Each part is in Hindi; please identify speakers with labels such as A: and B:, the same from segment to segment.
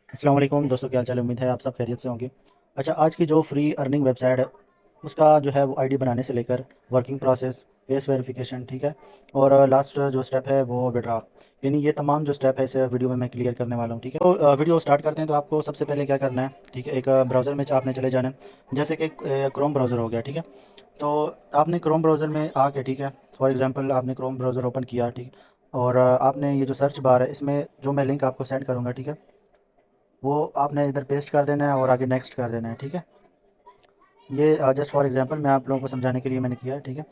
A: अस्सलाम वालेकुम दोस्तों, क्या हाल चाल है। उम्मीद है आप सब खैरियत से होंगे। अच्छा, आज की जो फ्री अर्निंग वेबसाइट है उसका जो है वो आईडी बनाने से लेकर वर्किंग प्रोसेस, फेस वेरिफिकेशन, ठीक है, और लास्ट जो स्टेप है वो विड्रॉ, यानी ये तमाम जो स्टेप है इस वीडियो में मैं क्लियर करने वाला हूँ। ठीक है, तो वीडियो स्टार्ट करते हैं। तो आपको सबसे पहले क्या करना है, ठीक है, एक ब्राउज़र में आपने चले जाना है, जैसे कि क्रोम ब्राउज़र हो गया। ठीक है, तो आपने क्रोम ब्राउज़र में आके, ठीक है, फॉर एग्जांपल आपने क्रोम ब्राउज़र ओपन किया, ठीक, और आपने ये जो सर्च बार है इसमें जो मैं लिंक आपको सेंड करूँगा, ठीक है, वो आपने इधर पेस्ट कर देना है और आगे नेक्स्ट कर देना है। ठीक है, ये जस्ट फॉर एग्जांपल मैं आप लोगों को समझाने के लिए मैंने किया है। ठीक है,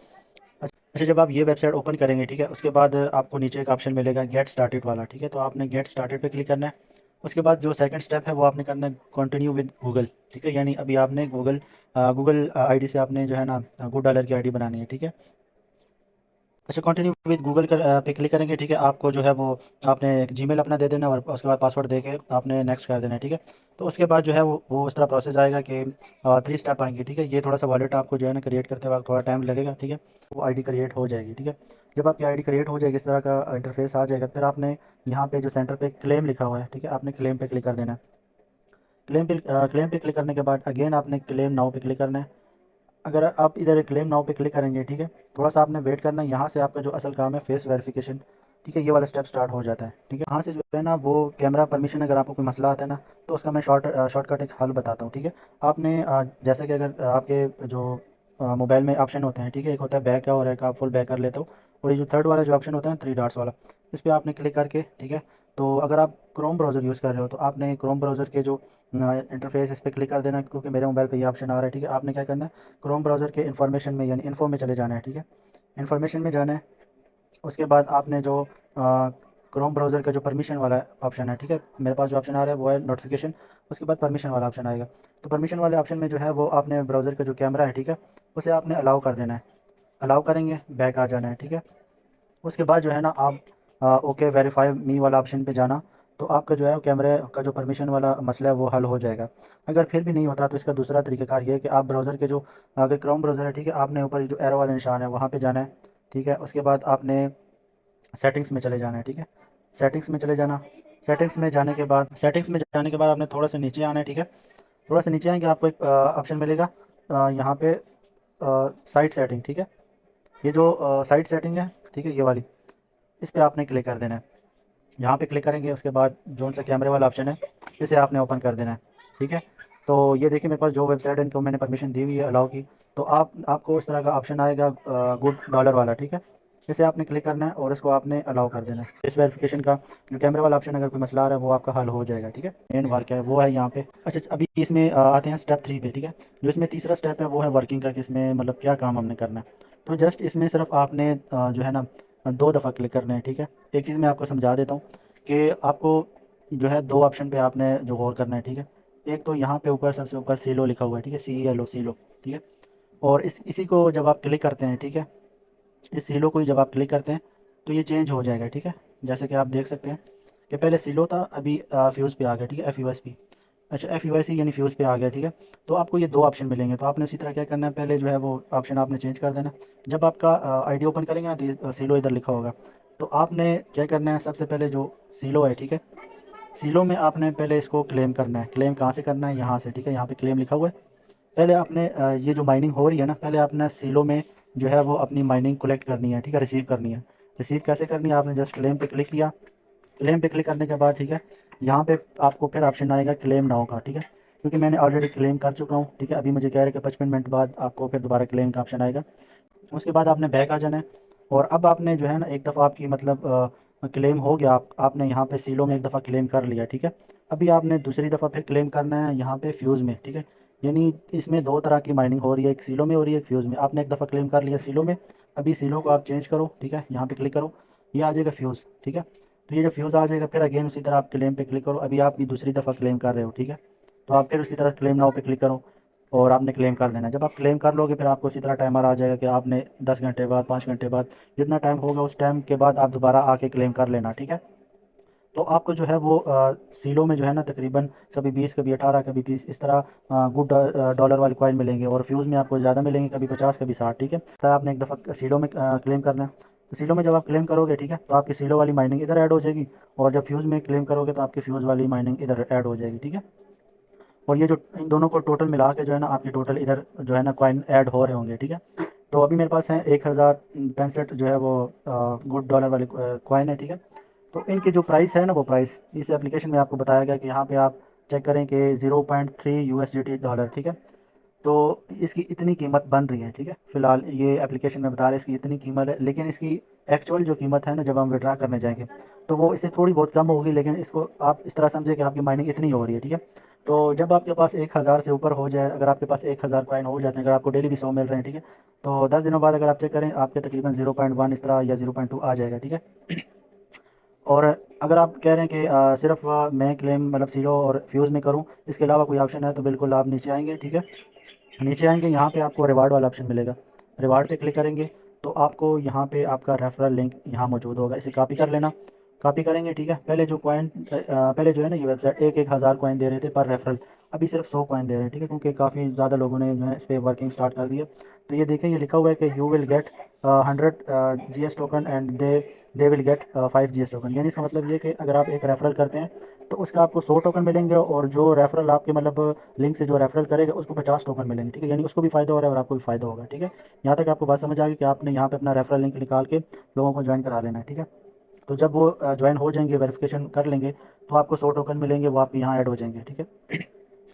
A: अच्छा, जब आप ये वेबसाइट ओपन करेंगे, ठीक है, उसके बाद आपको नीचे एक ऑप्शन मिलेगा गेट स्टार्टेड वाला। ठीक है, तो आपने गेट स्टार्टेड पे क्लिक करना है। उसके बाद जो सेकंड स्टेप है वो आपने करना है कंटिन्यू विद गूगल। ठीक है, यानी अभी आपने गूगल आईडी से आपने जो है ना $1 की आईडी बनानी है। ठीक है, अच्छा, कंटिन्यू विद गूगल पे क्लिक करेंगे। ठीक है, आपको जो है वो आपने एक जीमेल अपना दे देना और उसके बाद पासवर्ड दे के आपने नेक्स्ट कर देना है। ठीक है, तो उसके बाद जो है वो इस तरह प्रोसेस आएगा कि 3 स्टेप आएंगे। ठीक है, ये थोड़ा सा वॉलेट आपको जो है ना क्रिएट करते वक्त थोड़ा टाइम लगेगा। ठीक है, वो आईडी क्रिएट हो जाएगी। ठीक है, जब आपकी आईडी क्रिएट हो जाएगी, इस तरह का इंटरफेस आ जाएगा, फिर आपने यहाँ पे जो सेंटर पे क्लेम लिखा हुआ है, ठीक है, आपने क्लेम पे क्लिक कर देना है। क्लेम पे क्लिक करने के बाद अगेन आपने क्लेम नाउ पे क्लिक करना है। अगर आप इधर क्लेम नाउ पे क्लिक करेंगे, ठीक है, थोड़ा सा आपने वेट करना है। यहाँ से आपका जो असल काम है फेस वेरिफिकेशन, ठीक है, ये वाला स्टेप स्टार्ट हो जाता है। ठीक है, यहाँ से जो है ना वो कैमरा परमिशन, अगर आपको कोई मसला आता है ना, तो उसका मैं शॉर्टकट एक हल बताता हूँ। ठीक है, आपने जैसे कि अगर आपके जो मोबाइल में ऑप्शन होते हैं, ठीक है, एक होता है बैक का और एक आप फुल बैक कर लेते हो, और ये जो थर्ड वाला जो ऑप्शन होता है ना 3 डॉट्स वाला, इस पर आपने क्लिक करके, ठीक है, तो अगर आप क्रोम ब्राउज़र यूज़ कर रहे हो तो आपने क्रोम ब्राउज़र के जो इंटरफेस इस पर क्लिक कर देना, क्योंकि मेरे मोबाइल पे ये ऑप्शन आ रहा है। ठीक है, आपने क्या करना है, क्रोम ब्राउज़र के इन्फॉर्मेशन में यानी इन्फो में चले जाना है। ठीक है, इन्फॉर्मेशन में जाना है। उसके बाद आपने जो क्रोम ब्राउज़र का जो परमिशन वाला ऑप्शन है, ठीक है, मेरे पास जो ऑप्शन आ रहा है वो है नोटिफिकेशन। उसके बाद परमिशन वाला ऑप्शन आएगा। तो परमिशन वाले ऑप्शन में जो है वो आपने ब्राउज़र का जो कैमरा है, ठीक है, उसे आपने अलाउ कर देना है। अलाउ करेंगे, बैक आ जाना है। ठीक है, उसके बाद जो है ना आप ओके वेरीफाई मी वाला ऑप्शन पे जाना, तो आपका जो है कैमरे का जो परमिशन वाला मसला है वो हल हो जाएगा। अगर फिर भी नहीं होता तो इसका दूसरा तरीकाकार ये है कि आप ब्राउज़र के जो, अगर क्रोम ब्राउज़र है, ठीक है, आपने ऊपर जो एरो वाला निशान है वहाँ पे जाना है। ठीक है, उसके बाद आपने सेटिंग्स में चले जाना है। ठीक है, सेटिंग्स में चले जाना। सेटिंग्स में जाने के बाद आपने थोड़ा सा नीचे आना है। ठीक है, थोड़ा सा नीचे आएंगे, आपको एक ऑप्शन मिलेगा यहाँ पे साइट सेटिंग। ठीक है, ये जो साइट सेटिंग है, ठीक है, ये वाली, इस पर आपने क्लिक कर देना है। यहाँ पे क्लिक करेंगे, उसके बाद जो सा कैमरे वाला ऑप्शन है इसे आपने ओपन कर देना है। ठीक है, तो ये देखिए मेरे पास जो वेबसाइट है इनको मैंने परमिशन दी हुई है अलाउ की। तो आपको इस तरह का ऑप्शन आएगा गुड डॉलर वाला। ठीक है, इसे आपने क्लिक करना है और इसको आपने अलाउ कर देना है। इस वेरिफिकेशन का जो कैमरे वाला ऑप्शन, अगर कोई मसला आ रहा है वो आपका हल हो जाएगा। ठीक है, मेन वर्क है वो है यहाँ पे। अच्छा, अभी इसमें आते हैं स्टेप 3 पे। ठीक है, जो इसमें तीसरा स्टेप है वो है वर्किंग का, कि इसमें मतलब क्या काम हमने करना है। तो जस्ट इसमें सिर्फ आपने जो है ना 2 दफ़ा क्लिक करना है। ठीक है, एक चीज़ मैं आपको समझा देता हूँ कि आपको जो है 2 ऑप्शन पे आपने जो गौर करना है। ठीक है, एक तो यहाँ पे ऊपर सबसे ऊपर सीलो लिखा हुआ है, ठीक है, CELO सीलो। ठीक है, और इसी को जब आप क्लिक करते हैं, ठीक है, इस सीलो को ही जब आप क्लिक करते हैं तो ये चेंज हो जाएगा। ठीक है, जैसे कि आप देख सकते हैं कि पहले सीलो था, अभी फ्यूज़ पे आ गया। ठीक है, FUSP, अच्छा, FUSC यानी फ्यूज़ पे आ गया। ठीक है, तो आपको ये 2 ऑप्शन मिलेंगे, तो आपने उसी तरह क्या करना है, पहले जो है वो ऑप्शन आपने चेंज कर देना। जब आपका आईडी ओपन करेंगे ना तो ये सीलो इधर लिखा होगा, तो आपने क्या करना है, सबसे पहले जो सीलो है, ठीक है, सीलो में आपने पहले इसको क्लेम करना है। क्लेम कहाँ से करना है, यहाँ से। ठीक है, यहाँ पे क्लेम लिखा हुआ है। पहले आपने ये जो माइनिंग हो रही है ना, पहले आपने सीलो में जो है वो अपनी माइनिंग कलेक्ट करनी है। ठीक है, रिसीव करनी है। रिसीव कैसे करनी है, आपने जस्ट क्लेम पे क्लिक किया। क्लेम पे क्लिक करने के बाद, ठीक है, यहाँ पे आपको फिर ऑप्शन आएगा क्लेम नाउ का। ठीक है, क्योंकि मैंने ऑलरेडी क्लेम कर चुका हूँ। ठीक है, अभी मुझे कह रहे हैं कि 55 मिनट बाद आपको फिर दोबारा क्लेम का ऑप्शन आएगा। उसके बाद आपने बैक आ जाना है, और अब आपने जो है ना एक दफ़ा आपकी मतलब क्लेम हो गया, आपने यहाँ पे सीलो में एक दफ़ा क्लेम कर लिया। ठीक है, अभी आपने दूसरी दफ़ा फिर क्लेम करना है यहाँ पे फ्यूज़ में। ठीक है, यानी इसमें 2 तरह की माइनिंग हो रही है, एक सीलो में हो रही है, एक फ्यूज़ में। आपने एक दफ़ा क्लेम कर लिया सीलो में, अभी सीलो को आप चेंज करो। ठीक है, यहाँ पे क्लिक करो, ये आ जाएगा फ्यूज़। ठीक है, तो ये जो फ्यूज़ आ जाएगा, फिर अगेन उसी तरह आप क्लेम पे क्लिक करो, अभी आप भी दूसरी दफ़ा क्लेम कर रहे हो। ठीक है, तो आप फिर उसी तरह क्लेम नाउ पे क्लिक करो और आपने क्लेम कर देना है। जब आप क्लेम कर लोगे फिर आपको इसी तरह टाइमर आ जाएगा कि आपने 10 घंटे बाद, 5 घंटे बाद, जितना टाइम होगा उस टाइम के बाद आप दोबारा आके क्लेम कर लेना। ठीक है, तो आपको जो है वो सीलो में जो है ना तकरीबन कभी 20, कभी 18, कभी 30, इस तरह गुड डॉलर वाले कॉइन मिलेंगे, और फ्यूज़ में आपको ज़्यादा मिलेंगे, कभी 50, कभी 60। ठीक है, तो आपने एक दफ़ा सीलो में क्लेम करना है। तो सीलो में जब आप क्लेम करोगे, ठीक है, तो आपकी सीलो वाली माइनिंग इधर ऐड हो जाएगी, और जब फ्यूज़ में क्लेम करोगे तो आपकी फ्यूज़ वाली माइनिंग इधर ऐड हो जाएगी, ठीक है। और ये जो इन दोनों को टोटल मिला के जो है ना आपकी टोटल इधर जो है ना कॉइन ऐड हो रहे होंगे, ठीक है। तो अभी मेरे पास है 1065 जो है वो गुड डॉलर वाली कॉइन है, ठीक है। तो इनकी जो प्राइस है ना, वो प्राइस इस एप्लीकेशन में आपको बताया गया कि यहाँ पे आप चेक करें कि 0.3 USDT डॉलर, ठीक है। तो इसकी इतनी कीमत बन रही है, ठीक है। फ़िलहाल ये एप्लीकेशन में बता रहे हैं इसकी इतनी कीमत है, लेकिन इसकी एक्चुअल जो कीमत है ना, जब हम विड्रा करने जाएंगे तो वो इससे थोड़ी बहुत कम होगी, लेकिन इसको आप इस तरह समझे कि आपकी माइनिंग इतनी हो रही है, ठीक है। तो जब आपके पास 1000 से ऊपर हो जाए, अगर आपके पास 1000 कॉइन हो जाते हैं, अगर आपको डेली भी 100 मिल रहे हैं, ठीक है, तो 10 दिनों बाद अगर आप चेक करें आपके तकरीबन 0.1 इस तरह या 0.2 आ जाएगा, ठीक है। और अगर आप कह रहे हैं कि सिर्फ मैं क्लेम मतलब सीरो और फ्यूज़ में करूं, इसके अलावा कोई ऑप्शन है, तो बिल्कुल आप नीचे आएंगे, ठीक है। नीचे आएंगे, यहाँ पे आपको रिवार्ड वाला ऑप्शन मिलेगा। रिवार्ड पे क्लिक करेंगे तो आपको यहाँ पे आपका रेफरल लिंक यहाँ मौजूद होगा, इसे कॉपी कर लेना। कॉपी करेंगे, ठीक है। पहले जो कॉइन पहले जो है ना ये वेबसाइट एक एक हज़ार कॉइन दे रहे थे पर रेफरल, अभी सिर्फ 100 कॉइन दे रहे हैं, ठीक है, क्योंकि काफ़ी ज़्यादा लोगों ने जो है इस पर वर्किंग स्टार्ट कर दिया। तो ये देखें, ये लिखा हुआ है कि you will get 100 GS token and they will get 5 GS token. यानी इसका मतलब ये कि अगर आप एक रेफरल करते हैं तो उसका आपको 100 टोकन मिलेंगे, और जो रेफरल आपके मतलब लिंक से जो रेफरल करेगा उसको 50 टोकन मिलेंगे, ठीक है। यानी उसको भी फ़ायदा हो रहा है और आपको भी फ़ायदा होगा, ठीक है। यहाँ तक आपको बात समझ आ गई कि आपने यहाँ पे अपना रेफरल लिंक निकाल के लोगों को ज्वाइन करा लेना है, ठीक है। तो जब वो ज्वाइन हो जाएंगे, वेरिफिकेशन कर लेंगे, तो आपको 100 टोकन मिलेंगे, वो आपके यहाँ ऐड हो जाएंगे, ठीक है।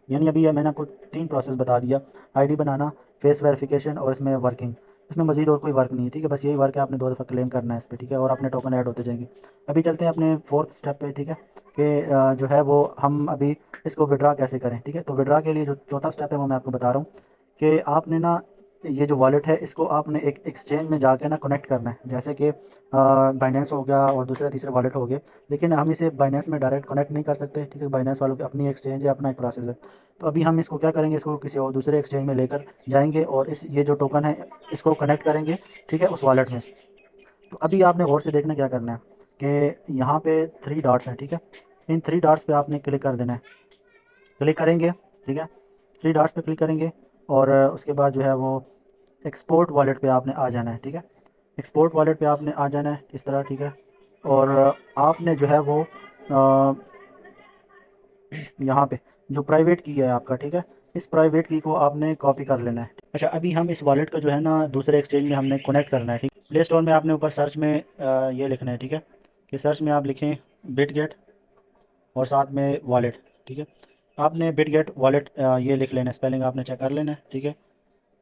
A: यानी अभी ये मैंने आपको 3 प्रोसेस बता दिया, आईडी बनाना, फेस वेरिफिकेशन और इसमें वर्किंग। इसमें मज़ीद और कोई वर्क नहीं है, ठीक है, बस यही वर्क है, आपने 2 दफ़ा क्लेम करना है इस पे, ठीक है, और अपने टोकन ऐड होते जाएंगे। अभी चलते हैं अपने 4th स्टेप पे, ठीक है, कि जो है वो हम अभी इसको विड्रा कैसे करें, ठीक है। तो विड्रा के लिए जो चौथा स्टेप है वो मैं आपको बता रहा हूँ कि आपने ना ये जो वॉलेट है इसको आपने एक एक्सचेंज में जाके ना कनेक्ट करना है, जैसे कि बाइनेंस हो गया और दूसरे तीसरे वॉलेट हो गए। लेकिन हम इसे बाइनेंस में डायरेक्ट कनेक्ट नहीं कर सकते, ठीक है, बाइनेंस वालों की अपनी एक्सचेंज है, अपना एक प्रोसेस है। तो अभी हम इसको क्या करेंगे, इसको किसी और दूसरे एक्सचेंज में लेकर जाएंगे और इस ये जो टोकन है इसको कनेक्ट करेंगे, ठीक है, उस वॉलेट में। तो अभी आपने गौर से देखना क्या करना है कि यहाँ पे 3 डॉट्स हैं, ठीक है। इन 3 डॉट्स पे आपने क्लिक कर देना है। क्लिक करेंगे, ठीक है, 3 डॉट्स पे क्लिक करेंगे, और उसके बाद जो है वो एक्सपोर्ट वॉलेट पे आपने आ जाना है, ठीक है। एक्सपोर्ट वॉलेट पे आपने आ जाना है इस तरह, ठीक है। और आपने जो है वो यहाँ पे जो प्राइवेट की है आपका, ठीक है, इस प्राइवेट की को आपने कॉपी कर लेना है। अच्छा, अभी हम इस वॉलेट को जो है ना दूसरे एक्सचेंज में हमने कनेक्ट करना है, ठीक। प्ले स्टोर में आपने ऊपर सर्च में ये लिखना है, ठीक है, कि सर्च में आप लिखें बिटगेट और साथ में वॉलेट, ठीक है। आपने बिटगेट वॉलेट ये लिख लेना है, स्पेलिंग आपने चेक कर लेना है, ठीक है।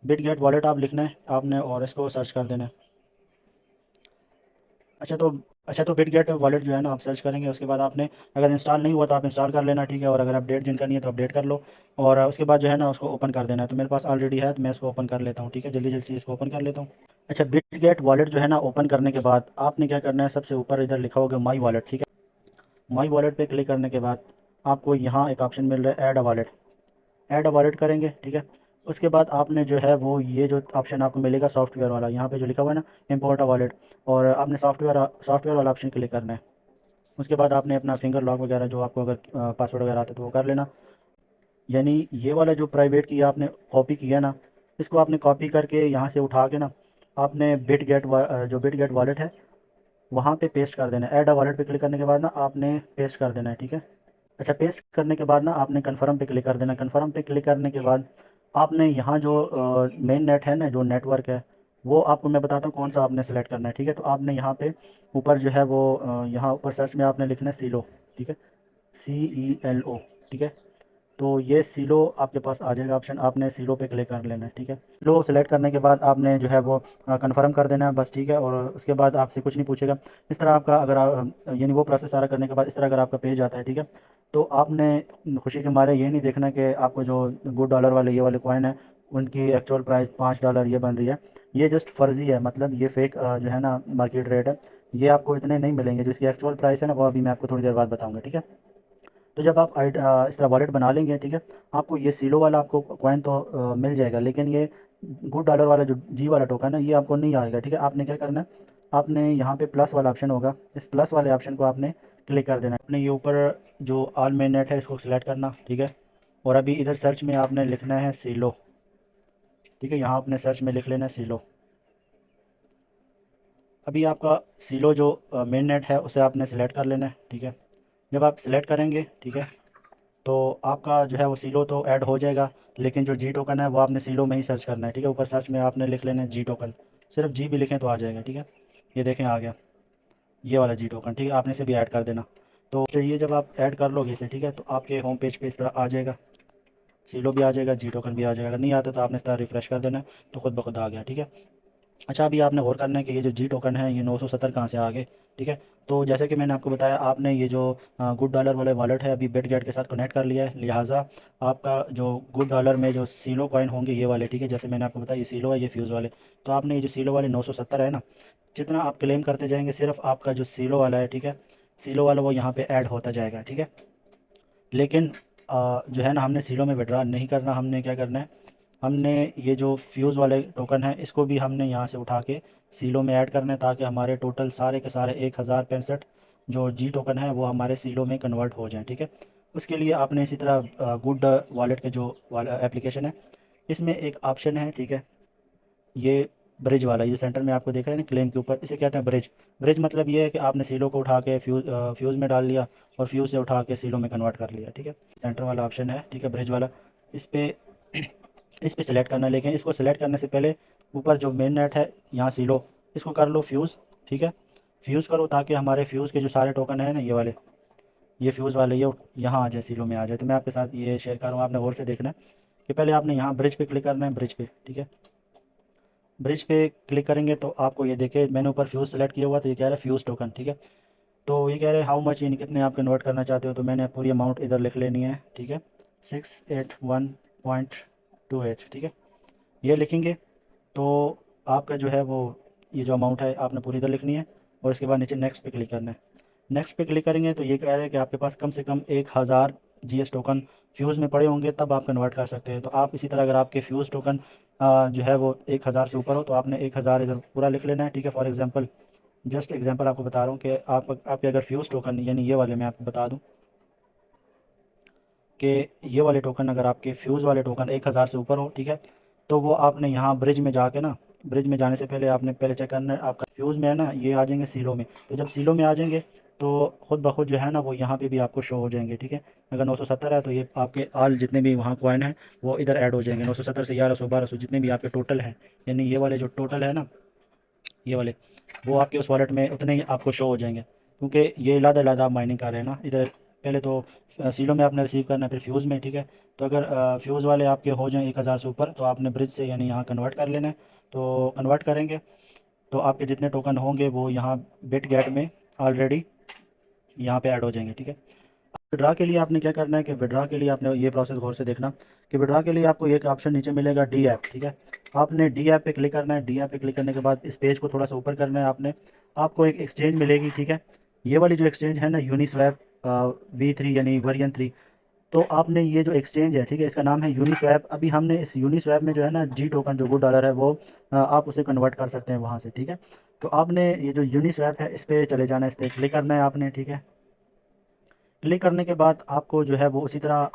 A: बिटगेट वॉलेट आप लिखना है आपने और इसको सर्च कर देना है। अच्छा तो अच्छा तो बिटगेट वॉलेट जो है ना आप सर्च करेंगे, उसके बाद आपने अगर इंस्टॉल नहीं हुआ तो आप इंस्टॉल कर लेना, ठीक है, और अगर अपडेट जिन करनी है तो अपडेट कर लो, और उसके बाद जो है ना उसको ओपन कर देना है। तो मेरे पास ऑलरेडी है तो मैं इसको ओपन कर लेता हूँ, ठीक है, जल्दी जल्दी से इसको ओपन कर लेता हूँ। अच्छा, बिटगेट वॉलेट जो है ना ओपन करने के बाद आपने क्या करना है, सबसे ऊपर इधर लिखा होगा माई वॉलेट, ठीक है। माई वॉलेट पे क्लिक करने के बाद आपको यहाँ एक ऑप्शन मिल रहा है ऐड अ वॉलेट। ऐड अ वॉलेट करेंगे, ठीक है। उसके बाद आपने जो है वो ये जो ऑप्शन आपको मिलेगा सॉफ्टवेयर वाला, यहाँ पे जो लिखा हुआ है ना इम्पोर्ट अ वॉलेट, और आपने सॉफ्टवेयर वाला ऑप्शन क्लिक करना है। उसके बाद आपने अपना फिंगर लॉक वगैरह जो आपको अगर पासवर्ड वगैरह आता है तो वो कर लेना। यानी ये वाला जो प्राइवेट की आपने कॉपी किया ना, इसको आपने कॉपी करके यहाँ से उठा के ना आपने जो बिट गेट वॉलेट है वहाँ पे पेस्ट कर देना है। ऐड अ वॉलेट पे क्लिक करने के बाद ना आपने पेस्ट कर देना है, ठीक है। अच्छा, पेस्ट करने के बाद ना आपने कन्फर्म पे क्लिक कर देना। कन्फर्म पे क्लिक करने के बाद आपने यहाँ जो मेन नेट है ना, जो नेटवर्क है, वो आपको मैं बताता हूँ कौन सा आपने सेलेक्ट करना है, ठीक है। तो आपने यहाँ पे ऊपर जो है वो यहाँ ऊपर सर्च में आपने लिखना है सीलो, ठीक है, CELO, ठीक है। तो ये सीलो आपके पास आ जाएगा ऑप्शन, आपने सीलो पे क्लिक कर लेना है, ठीक है। सीलो सेलेक्ट करने के बाद आपने जो है वो कंफर्म कर देना है बस, ठीक है, और उसके बाद आपसे कुछ नहीं पूछेगा। इस तरह आपका अगर यानी वो प्रोसेस सारा करने के बाद इस तरह अगर आपका पेज आता है, ठीक है, तो आपने खुशी के मारे ये नहीं देखना कि आपको जो गुड डॉलर वाले ये वाले कॉइन है उनकी एक्चुअल प्राइस $5 ये बन रही है। ये जस्ट फर्जी है, मतलब ये फेक जो है ना मार्केट रेट है। ये आपको इतने नहीं मिलेंगे, जिसकी एक्चुअल प्राइस है ना वो अभी मैं आपको थोड़ी देर बाद बताऊंगा, ठीक है। तो जब आप इस तरह वॉलेट बना लेंगे, ठीक है, आपको ये सीलो वाला आपको कॉइन तो मिल जाएगा, लेकिन ये गुड डॉलर वाला जो जी वाला टोकन है ये आपको नहीं आएगा, ठीक है। आपने क्या करना है, आपने यहाँ पे प्लस वाला ऑप्शन होगा, इस प्लस वाले ऑप्शन को आपने क्लिक कर देना है। आपने ये ऊपर जो ऑल मेन नेट है इसको सिलेक्ट करना, ठीक है, और अभी इधर सर्च में आपने लिखना है सीलो, ठीक है, यहाँ आपने सर्च में लिख लेना है सीलो। अभी आपका सीलो जो मेन नेट है उसे आपने सेलेक्ट कर लेना है, ठीक है। जब आप सेलेक्ट करेंगे, ठीक है, तो आपका जो है वो सीलो तो ऐड हो जाएगा, लेकिन जो जी टोकन है वो आपने सीलो में ही सर्च करना है, ठीक है। ऊपर सर्च में आपने लिख लेना है जी टोकन, सिर्फ जी भी लिखें तो आ जाएगा, ठीक है। ये देखें आ गया, ये वाला जी टोकन, ठीक है, आपने इसे भी ऐड कर देना। तो ये जब आप ऐड कर लोगे इसे, ठीक है, तो आपके होम पेज पे इस तरह आ जाएगा, सीलो भी आ जाएगा, जी टोकन भी आ जाएगा। अगर नहीं आता तो आपने इस तरह रिफ्रेश कर देना है, तो खुद ब खुद आ गया, ठीक है। अच्छा, अभी आपने गौर करना है कि ये जो जी टोकन है ये 970 कहाँ से आ गए, ठीक है। तो जैसे कि मैंने आपको बताया, आपने ये जो गुड डॉलर वाले वॉलेट है अभी बिटगेट के साथ कनेक्ट कर लिया है, लिहाजा आपका जो गुड डॉलर में जो सीलो कॉइन होंगे ये वाले, ठीक है, जैसे मैंने आपको बताया ये सीलो है, ये फ्यूज़ वाले। तो आपने ये जो सीलो वाले 970 है ना, जितना आप क्लेम करते जाएंगे सिर्फ आपका जो सीलो वाला है, ठीक है, सीलो वाला वो यहाँ पे ऐड होता जाएगा, ठीक है। लेकिन जो है ना, हमने सीलो में विड्रॉ नहीं करना, हमने क्या करना है, हमने ये जो फ्यूज़ वाले टोकन है इसको भी हमने यहाँ से उठा के सीलो में ऐड करना है, ताकि हमारे टोटल सारे के सारे 1065 जो जी टोकन है वो हमारे सीलो में कन्वर्ट हो जाएं, ठीक है। उसके लिए आपने इसी तरह गुड वॉलेट के जो वाला एप्लीकेशन है इसमें एक ऑप्शन है, ठीक है, ये ब्रिज वाला, ये सेंटर में आपको देख रहे हैं ना क्लेम के ऊपर, इसे कहते हैं ब्रिज। ब्रिज मतलब ये है कि आपने सीलो को उठा के फ्यूज़ में डाल लिया और फ्यूज़ से उठा के सीलो में कन्वर्ट कर लिया, ठीक है। सेंटर वाला ऑप्शन है, ठीक है, ब्रिज वाला। इस पे इस पे सेलेक्ट करना है, लेकिन इसको सेलेक्ट करने से पहले ऊपर जो मेन नेट है यहाँ सीलो, इसको कर लो फ्यूज़, ठीक है। फ्यूज़ करो ताकि हमारे फ्यूज़ के जो सारे टोकन है ना ये वाले, ये फ्यूज़ वाले ये यहाँ आ जाए, सीलो में आ जाए। तो मैं आपके साथ ये शेयर कर रहा हूँ, आपने गौर से देखना है कि पहले आपने यहाँ ब्रिज पे क्लिक करना है, ब्रिज पे, ठीक है। ब्रिज पे क्लिक करेंगे तो आपको ये देखे, मैंने ऊपर फ्यूज़ सेलेक्ट किया हुआ, तो ये कह रहा है फ्यूज़ टोकन, ठीक है। तो ये कह रहे हैं हाउ मच, यानी कितने आप कन्वर्ट करना चाहते हो, तो मैंने पूरी अमाउंट इधर लिख लेनी है, ठीक है, 681.28, ठीक है। ये लिखेंगे तो आपका जो है वो ये जो अमाउंट है आपने पूरी इधर लिखनी है, और इसके बाद नीचे नेक्स्ट पे क्लिक करना है। नेक्स्ट पे क्लिक करेंगे तो ये कह रहे हैं कि आपके पास कम से कम 1000 जीएस टोकन फ्यूज़ में पड़े होंगे, तब आप कन्वर्ट कर सकते हैं। तो आप इसी तरह अगर आपके फ्यूज़ टोकन जो है वो 1000 से ऊपर हो तो आपने 1000 इधर पूरा लिख लेना है, ठीक है। फॉर एग्जांपल, जस्ट एग्जांपल आपको बता रहा हूँ कि आप आपके अगर फ्यूज़ टोकन यानी ये वाले मैं आपको बता दूँ कि ये वाले टोकन अगर आपके फ्यूज़ वाले टोकन 1000 से ऊपर हो, ठीक है, तो वो आपने यहाँ ब्रिज में जाके ना, ब्रिज में जाने से पहले आपने पहले चेक करना है आपका फ्यूज़ में है ना, ये आ जाएंगे सीलो में। तो जब सीलो में आ जाएंगे तो खुद ब खुद जो है ना वो यहाँ पे भी आपको शो हो जाएंगे, ठीक है। अगर 970 है तो ये आपके आल जितने भी वहाँ कॉइन हैं वो इधर ऐड हो जाएंगे, 970 से 1100 1200 जितने भी आपके टोटल हैं, यानी ये वाले जो टोटल है ना, ये वाले, वो आपके उस वॉलेट में उतने ही आपको शो हो जाएंगे, क्योंकि ये अलग-अलग आप माइनिंग कर रहे हैं ना। इधर पहले तो सीलो में आपने रिसीव करना है, फिर फ्यूज़ में, ठीक है। तो अगर फ्यूज़ वाले आपके हो जाएँ 1000 से ऊपर तो आपने ब्रिज से यानी यहाँ कन्वर्ट कर लेना है। तो कन्वर्ट करेंगे तो आपके जितने टोकन होंगे वो यहाँ बिटगेट में ऑलरेडी यहाँ पे ऐड हो जाएंगे, ठीक है। विड्रा के लिए आपने क्या करना है कि विड्रा के लिए आपने ये प्रोसेस गौर से देखना कि विड्रा के लिए आपको एक ऑप्शन नीचे मिलेगा डी ऐप, ठीक है। आपने डी ऐप पे क्लिक करना है। डी ऐप पे क्लिक करने के बाद इस पेज को थोड़ा सा ऊपर करना है आपने, आपको एक एक्सचेंज मिलेगी, ठीक है। ये वाली जो एक्सचेंज है ना, यूनिस्वैप V3 यानी वर्जन 3। तो आपने ये जो एक्सचेंज है, ठीक है, इसका नाम है यूनिस्वैप। अभी हमने इस यूनिस्वैप में जो है ना जी टोकन जो गुड डॉलर है वो आप उसे कन्वर्ट कर सकते हैं वहाँ से, ठीक है। तो आपने ये जो यूनिस्वैप है इस पर चले जाना है, इस पर क्लिक करना है आपने, ठीक है। क्लिक करने के बाद आपको जो है वो उसी तरह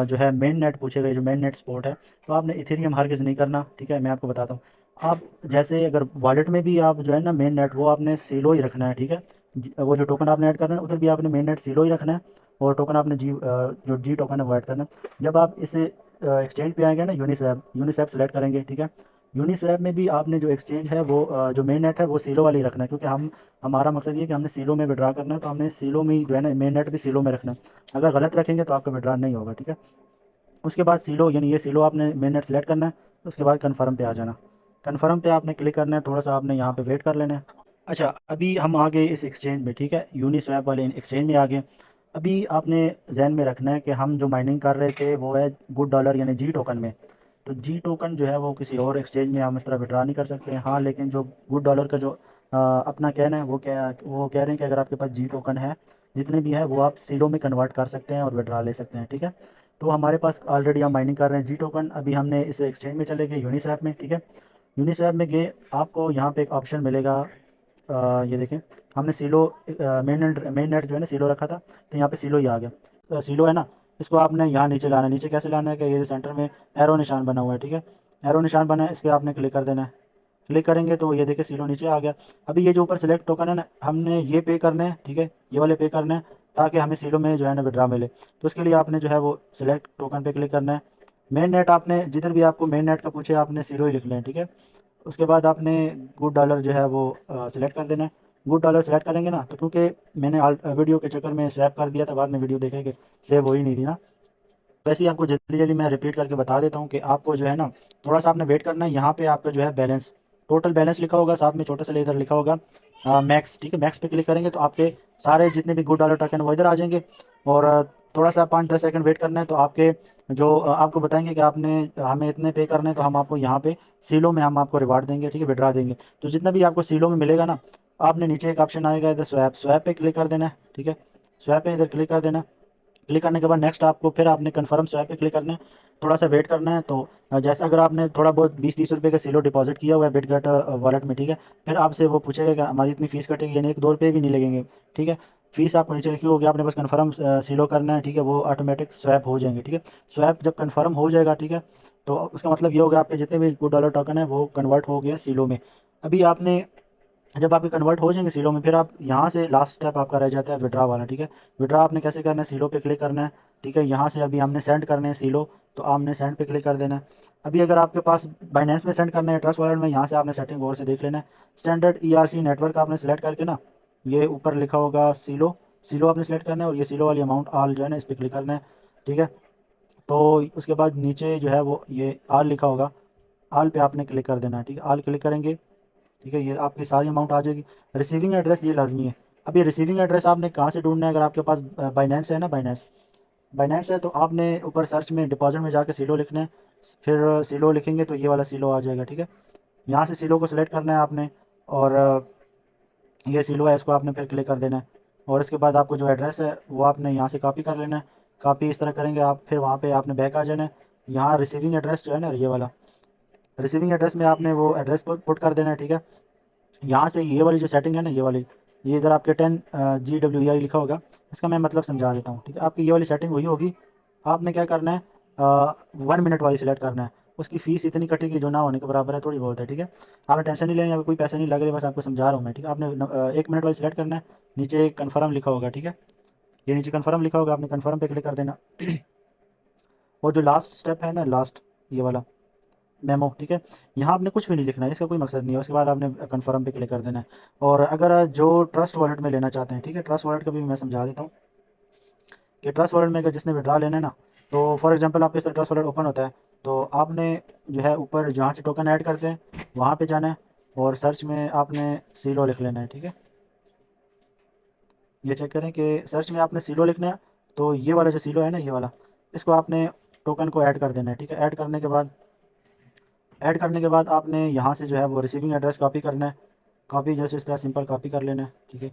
A: जो है मेन नेट पूछेगा, जो मेन नेट सपोर्ट है। तो आपने इथेरियम हरगिज़ नहीं करना, ठीक है, मैं आपको बताता हूँ। आप जैसे अगर वॉलेट में भी आप जो है ना मेन नेट वो आपने सीलो ही रखना है, ठीक है। वो जो टोकन आपने ऐड करना है उधर भी आपने मेन नेट सीलो ही रखना है, और टोकन आपने जो जी टोकन है वो ऐड करना है। जब आप इस एक्सचेंज पे आएंगे ना, यूनिस्वैप यूनिस्वैप सेलेक्ट करेंगे, ठीक है। यूनिस्वैप में भी आपने जो एक्सचेंज है वो जो मेन नेट है वो सीलो वाली रखना है, क्योंकि हमारा मकसद ये है कि हमने सीलो में विड्रा करना है, तो हमने सीलो में ही जो है ना मेन नेट भी सीलो में रखना है। अगर गलत रखेंगे तो आपका विड्रा नहीं होगा, ठीक है। उसके बाद सीलो यानी ये सीलो आपने मेन नेट सेलेक्ट करना है। उसके बाद कन्फर्म पे आ जाना। कन्फर्म पे आपने क्लिक करना है, थोड़ा सा आपने यहाँ पे वेट कर लेना है। अच्छा, अभी हम आ गए इस एक्सचेंज में, ठीक है, यूनिस्वैप वाले एक्सचेंज में आ गए। अभी आपने जहन में रखना है कि हम जो माइनिंग कर रहे थे वो है गुड डॉलर यानी जी टोकन में। तो जी टोकन जो है वो किसी और एक्सचेंज में हम इस तरह विड्रा नहीं कर सकते हैं। हाँ, लेकिन जो गुड डॉलर का जो अपना कहना है वो कह रहे हैं कि अगर आपके पास जी टोकन है जितने भी है वो आप सीडो में कन्वर्ट कर सकते हैं और विड्रा ले सकते हैं, ठीक है। तो हमारे पास ऑलरेडी हम माइनिंग कर रहे हैं जी टोकन। अभी हमने इस एक्सचेंज में चले गए यूनिस्वैप में, ठीक है। यूनिस्वैप में गए, आपको यहाँ पे एक ऑप्शन मिलेगा, ये देखें, हमने सीलो मेन नेट जो है ना सीलो रखा था, तो यहाँ पे सीलो ही आ गया। सीलो है ना, इसको आपने यहाँ नीचे लाना है। नीचे कैसे लाना है कि ये जो सेंटर में एरो निशान बना हुआ है, ठीक है, एरो निशान बना है, इस पर आपने क्लिक कर देना है। क्लिक करेंगे तो ये देखिए सीलो नीचे आ गया। अभी ये जो ऊपर सेलेक्ट टोकन है ना, हमने ये पे करने हैं, ठीक है, ये वाले पे करने हैं ताकि हमें सीलो में जो है ना विड्रा मिले। तो इसके लिए आपने जो है वो सिलेक्ट टोकन पे क्लिक करना है। मेन नेट आपने जिधर भी आपको मेन नेट का पूछे आपने सीलो ही लिख लें, ठीक है। उसके बाद आपने गुड डॉलर जो है वो सिलेक्ट कर देना है। गुड डॉलर सेलेक्ट करेंगे ना, तो क्योंकि मैंने वीडियो के चक्कर में स्वैप कर दिया था, बाद में वीडियो देखेंगे सेव हो ही नहीं थी ना। वैसे ही आपको जल्दी जल्दी मैं रिपीट करके बता देता हूँ कि आपको जो है ना थोड़ा सा आपने वेट करना है। यहाँ पे आपका जो है बैलेंस, टोटल बैलेंस लिखा होगा, साथ में छोटा सा इधर लिखा होगा मैक्स, ठीक है। मैक्स पे क्लिक करेंगे तो आपके सारे जितने भी गुड डॉलर टोकन वो इधर आ जाएंगे। और थोड़ा सा 5-10 सेकंड वेट करना है, तो आपके जो आपको बताएंगे कि आपने हमें इतने पे करने हैं, तो हम आपको यहाँ पे सीलो में हम आपको रिवार्ड देंगे, ठीक है, विड्रा देंगे। तो जितना भी आपको सीलो में मिलेगा ना, आपने नीचे एक ऑप्शन आएगा इधर स्वैप, स्वैप पे क्लिक कर देना है, ठीक है। स्वैप पे इधर क्लिक कर देना है। क्लिक करने के बाद नेक्स्ट आपको फिर आपने कन्फर्म स्वैप पे क्लिक करना है, थोड़ा सा वेट करना है। तो जैसा अगर आपने थोड़ा बहुत 20-30 रुपये का सीलो डिपॉजिट किया हुआ है बिटगेट वॉलेट में, ठीक है, फिर आपसे वो पूछेगा कि हमारी इतनी फ़ीस कटेगी, यानी 1-2 रुपये भी नहीं लगेंगे, ठीक है। फीस आपको नीचे लिखी होगी, आपने बस कन्फर्म सीलो करना है, ठीक है, वो ऑटोमेटिक स्वैप हो जाएंगे, ठीक है। स्वैप जब कन्फर्म हो जाएगा, ठीक है, तो उसका मतलब ये होगा आपके जितने भी गुड डॉलर टोकन है वो कन्वर्ट हो गया सीलो में। अभी आपने जब आपके कन्वर्ट हो जाएंगे सीलो में, फिर आप यहाँ से लास्ट स्टेप आपका रह जाता है विड्रा वाला, ठीक है। विड्रा आपने कैसे करना है, सीलो पे क्लिक करना है, ठीक है। यहाँ से अभी हमने सेंड करने हैं सीलो, तो आपने सेंड पे क्लिक कर देना है। अभी अगर आपके पास बाइनेंस में सेंड करना है, ट्रस्ट वॉलेट में, यहाँ से आपने सेटिंग और से देख लेना है। स्टैंडर्ड ERC नेटवर्क आपने सेलेक्ट करके ना, ये ऊपर लिखा होगा सीलो, सीलो आपने सेलेक्ट करना है, और ये सीलो वाली अमाउंट आल जो है ना इस पर क्लिक करना है, ठीक है। तो उसके बाद नीचे जो है वो ये आल लिखा होगा, आल पे आपने क्लिक कर देना है, ठीक है। आल क्लिक करेंगे, ठीक है, ये आपकी सारी अमाउंट आ जाएगी। रिसीविंग एड्रेस ये लाजमी है। अब ये रिसीविंग एड्रेस आपने कहाँ से ढूंढना है, अगर आपके पास बाइनेंस है ना, बाइनेंस बाइनेंस है, तो आपने ऊपर सर्च में डिपॉजिट में जाके सीलो लिखना है। फिर सीलो लिखेंगे तो ये वाला सीलो आ जाएगा, ठीक है। यहाँ से सीलो को सिलेक्ट करना है आपने, और ये सीलो है, इसको आपने फिर क्लिक कर देना है। और इसके बाद आपको जो एड्रेस है वो आपने यहाँ से कॉपी कर लेना है। कॉपी इस तरह करेंगे आप, फिर वहाँ पे आपने बैक आ जाना है। यहाँ रिसीविंग एड्रेस जो है ना, ये वाला रिसीविंग एड्रेस में आपने वो एड्रेस पुट कर देना है, ठीक है। यहाँ से ये वाली जो सेटिंग है ना, ये वाली, ये इधर आपके 10 GWEI लिखा होगा, इसका मैं मतलब समझा देता हूँ, ठीक है। आपकी ये वाली सेटिंग वही होगी। आपने क्या करना है, 1 मिनट वाली सिलेक्ट करना है। उसकी फ़ीस इतनी कटेगी जो ना होने के बराबर है, थोड़ी बहुत है, ठीक है। आपने टेंशन नहीं लेनी, अगर कोई पैसे नहीं लग रहे, बस आपको समझा रहा हूँ मैं, ठीक है। आपने 1 मिनट वाली सिलेक्ट करना है, नीचे कन्फर्म लिखा होगा, ठीक है। ये नीचे कन्फर्म लिखा होगा, आपने कन्फर्म पे क्लिक कर देना। और जो लास्ट स्टेप है ना, लास्ट ये वाला मेमो, ठीक है, यहाँ आपने कुछ भी नहीं लिखना है, इसका कोई मकसद नहीं है। उसके बाद आपने कन्फर्म पे क्लिक कर देना है। और अगर जो ट्रस्ट वॉलेट में लेना चाहते हैं, ठीक है, ट्रस्ट वॉलेट का भी मैं समझा देता हूँ कि ट्रस्ट वॉलेट में अगर जिसने विड्रा लेना है ना, तो फॉर एग्जांपल आपके साथ ट्रस्ट वॉलेट ओपन होता है, तो आपने जो है ऊपर जहाँ से टोकन ऐड करते हैं वहाँ पे जाना है, और सर्च में आपने सीलो लिख लेना है, ठीक है। ये चेक करें कि सर्च में आपने सीलो लिखना है, तो ये वाला जो सीलो है ना, ये वाला, इसको आपने टोकन को ऐड कर देना है, ठीक है। ऐड करने के बाद आपने यहाँ से जो है वो रिसीविंग एड्रेस कॉपी करना है। कॉपी जैसे इस तरह सिंपल कॉपी कर लेना है, ठीक है।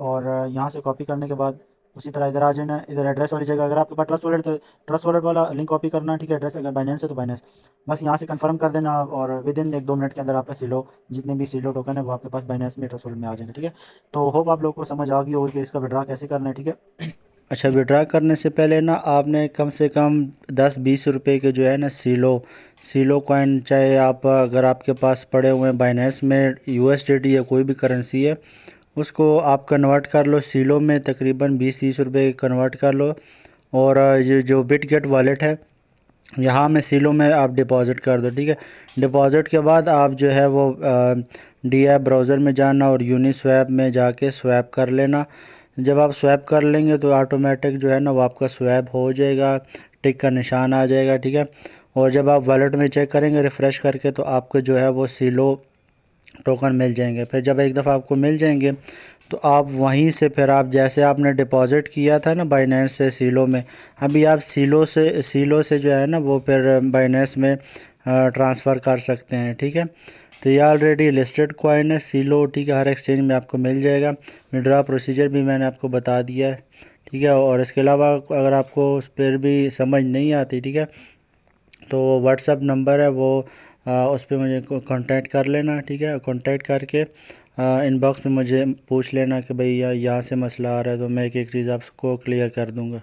A: और यहाँ से कॉपी करने के बाद उसी तरह इधर आ जाना है, इधर एड्रेस वाली जगह, अगर आपके पास ट्रस्ट वॉलेट तो ट्रस्ट वॉलेट वाला लिंक कॉपी करना है, ठीक है। एड्रेस अगर बाइनेंस है तो बाइनेंस, बस यहाँ से कंफर्म कर देना, और विद इन 1-2 मिनट के अंदर आपका सीलो जितने भी सीलो टोकन है वो आपके पास बाइनेंस में ट्रस्ट वॉलेट में आ जाएंगे, ठीक है। तो होप आप लोग को समझ आ गई होगी कि इसका विड्रा कैसे करना है, ठीक है। अच्छा, विड्रा करने से पहले ना आपने कम से कम 10-20 रुपए के जो है ना सीलो सीलो कॉइन, चाहे आप अगर आपके पास पड़े हुए हैं बाइनेंस में USDT या कोई भी करेंसी है, उसको आप कन्वर्ट कर लो सीलो में, तकरीबन 20-30 रुपए कन्वर्ट कर लो। और ये जो बिटगेट वॉलेट है, यहाँ में सीलो में आप डिपॉज़िट कर दो, ठीक है। डिपॉज़िट के बाद आप जो है वो DI ब्राउज़र में जाना और यूनिस्वैप में जाके स्वैप कर लेना। जब आप स्वैप कर लेंगे तो ऑटोमेटिक जो है ना वो आपका स्वैप हो जाएगा, टिक का निशान आ जाएगा, ठीक है। और जब आप वॉलेट में चेक करेंगे रिफ़्रेश करके, तो आपको जो है वो सीलो टोकन मिल जाएंगे। फिर जब एक दफ़ा आपको मिल जाएंगे, तो आप वहीं से फिर आप जैसे आपने डिपॉज़िट किया था ना बाइनेंस से सीलो में, अभी आप सीलो से जो है ना वो फिर बाइनेंस में ट्रांसफ़र कर सकते हैं, ठीक है। तो ये ऑलरेडी लिस्टेड कॉइन है सीलो, ठीक है, हर एक्सचेंज में आपको मिल जाएगा। विड्रॉ प्रोसीजर भी मैंने आपको बता दिया है, ठीक है। और इसके अलावा अगर आपको उस पर भी समझ नहीं आती, ठीक है, तो व्हाट्सअप नंबर है वो उस पर मुझे कांटेक्ट कर लेना, ठीक है। कांटेक्ट करके इनबॉक्स में मुझे पूछ लेना कि भाई यहाँ से मसला आ रहा है, तो मैं एक एक चीज़ आपको क्लियर कर दूँगा।